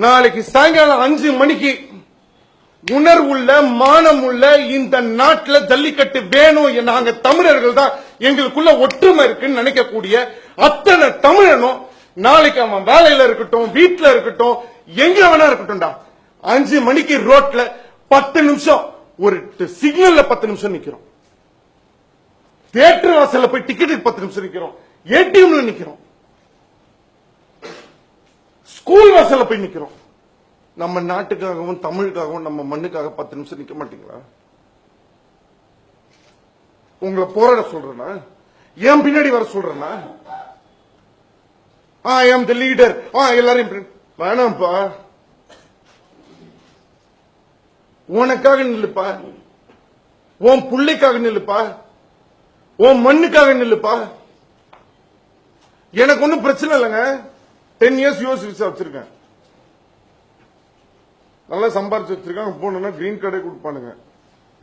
நாளைக்கு சாயங்காலம் 5 மணிக்கு உணர்வுள்ள மானம் உள்ள இந்த நாட்டில் ஜல்லிக்கட்டு வேணும். நாங்க தமிழர்கள் தான், எங்களுக்குள்ள ஒற்றுமை இருக்குன்னு நினைக்கக்கூடிய அத்தனை தமிழனும் நாளைக்கு அவன் வேலையில இருக்கட்டும், வீட்டுல இருக்கட்டும், எங்க வேணா இருக்கட்டும்டா, 5 மணிக்கு ரோட்ல 10 நிமிஷம் ஒரு சிக்னல்ல 10 நிமிஷம் நிக்கிறோம். தியேட்டர் வாசல்ல போய் டிக்கெட்டுக்கு 10 நிமிஷம் நிக்கிறோம். ஏடிஎம்ல நிக்கிறோம். ஸ்கூல் வாசல்ல போய் நிக்கிறோம். நம்ம நாட்டுக்காகவும் தமிழுக்காகவும் நம்ம மண்ணுக்காக 10 நிமிஷம் நிக்க மாட்டீங்களா? உங்களை போராட சொல்றேன்னா, ஏன் பின்னாடி வர சொல்றேன்னா, ஐ ஆம் தி லீடர், எல்லாரையும் வேணாம்ப்பா, உனக்காக நில்லுப்பா, உன் பிள்ளைக்காக நில்லுப்பா, உன் மண்ணுக்காக நில்லுப்பா. எனக்கு ஒன்னும் பிரச்சனை இல்லைங்க. 10 இயர்ஸ் யூஎஸ் விசா வச்சிருக்கேன், நல்லா சம்பாரிச்சு வச்சிருக்காங்க. போனா கிரீன் கார்டே கொடுப்பானுங்க.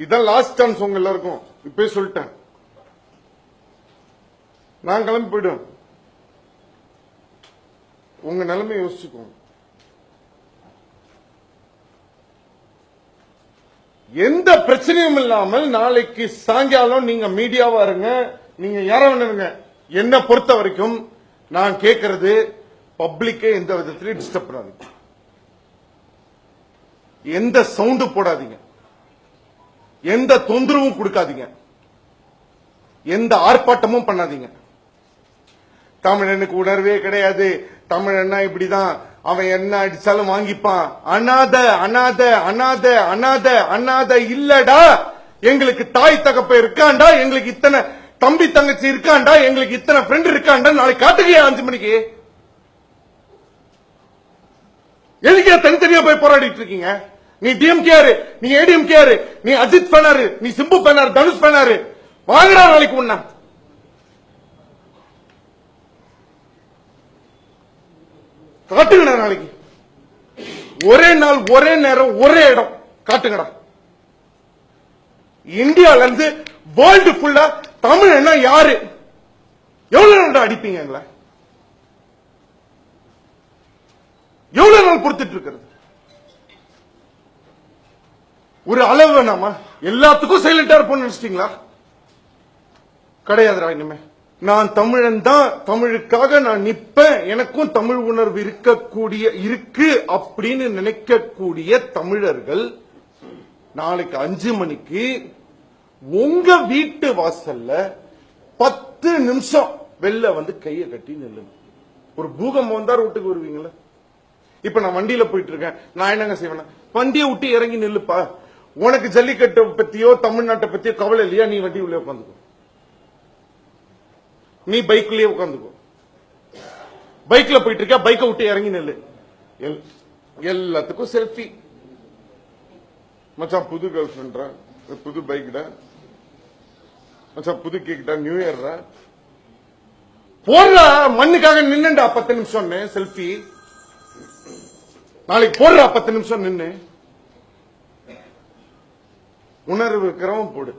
இதான் லாஸ்ட் சான்ஸ் உங்க எல்லாருக்கும். இப்பவே சொல்லிட்டேன், நான் கிளம்பி போயிடுவேன். உங்க நிலைமை யோசிச்சுக்கோங்க. எந்த பிரச்சனையும் இல்லாமல் நாளைக்கு சாயங்காலம் நீங்க மீடியாவா இருங்க, நீங்க யாரா வேணுங்க. என்ன பொறுத்த வரைக்கும் நான் கேட்கறது, பப்ளிக்கே எந்த விதத்திலையும் டிஸ்டர்ப் பண்ணாதீங்க, எந்த சவுண்டு போடாதீங்க, எந்த தொந்தரவும் கொடுக்காதீங்க, எந்த ஆர்ப்பாட்டமும் பண்ணாதீங்க. தமிழனுக்கு உணர்வே கிடையாது, தமிழன்னா இப்படிதான், அவன் என்ன அடிச்சாலும் வாங்கிப்பான், அனாத அனாத அனாத அனாத அனாத இல்லடா. எங்களுக்கு தாய் தகப்ப இருக்காண்டா, எங்களுக்கு இத்தனை தம்பி தங்கச்சி இருக்காண்டா, எங்களுக்கு இத்தனை ஃப்ரெண்ட் இருக்காண்டா. நாளைக்கு காட்டுங்க 5 மணிக்கு. எதுக்கே தனித்தனியா போய் போராடிட்டு இருக்கீங்க? நீ டிஎம்கேரு, நீ ஏடிஎம்கேரு, நீ அஜித் ஃபேனாரு, நீ சிம்பு ஃபேனாரு, தனுஷ் ஃபேனாரு, வாங்கடா நாளைக்கு ஒண்ணா. காட்டுங்கடா நாளைக்கு. ஒரே நாள், ஒரே நேரம், ஒரே இடம் காட்டுங்கடா. இந்தியால இருந்து வேர்ல்டு ஃபுல்லா தமிழ்னா யாரு, எவ்வளவு நாள் அடிப்பீங்க எங்களை? எவ்வளவு நாள் பொறுத்துட்டு இருக்கிறது? ஒரு அளவு வேணாமா? எல்லாத்துக்கும் சைலண்டா இருப்போம்னு நினைச்சிட்டீங்களா? கிடையாதுடா. இனிமே நான் தமிழன் தான், தமிழுக்காக நான் நிப்பேன், எனக்கும் தமிழ் உணர்வு இருக்கு அப்படின்னு நினைக்கக்கூடிய தமிழர்கள் நாளைக்கு 5 மணிக்கு உங்க வீட்டு வாசல்ல 10 நிமிஷம் வெளில வந்து கையை கட்டி நில்லுங்க. ஒரு பூகம்பம் வந்தா வீட்டுக்கு வருவீங்களா? இப்ப நான் வண்டியில போயிட்டு இருக்கேன், நான் என்னங்க செய்வேன்? வண்டியை விட்டு இறங்கி நில்லுப்பா. உனக்கு ஜல்லிக்கட்டை பத்தியோ தமிழ்நாட்டை பத்தியோ கவலை இல்லையா? நீ வண்டி உள்ளே உட்காந்துக்கோ, நீ பைக்லயே உட்காந்துக்கோ. பைக்ல போயிட்டு இருக்க, பைக்கை விட்டு இறங்கி நெல்லு. எல்லாத்துக்கும் செல்ஃபி. மச்சான் புது கேர்ள் ஃபிரெண்ட்ரா, புது பைக்டா, மச்சான் புது கேக்டா, நியூ இயர்ரா, போடுறா. மண்ணுக்காக நின்னுடா 10 நிமிஷம் செல்ஃபி. நாளைக்கு போடுறா 10 நிமிஷம் நின்னு. உணர்வு இருக்கிறவன் போடு.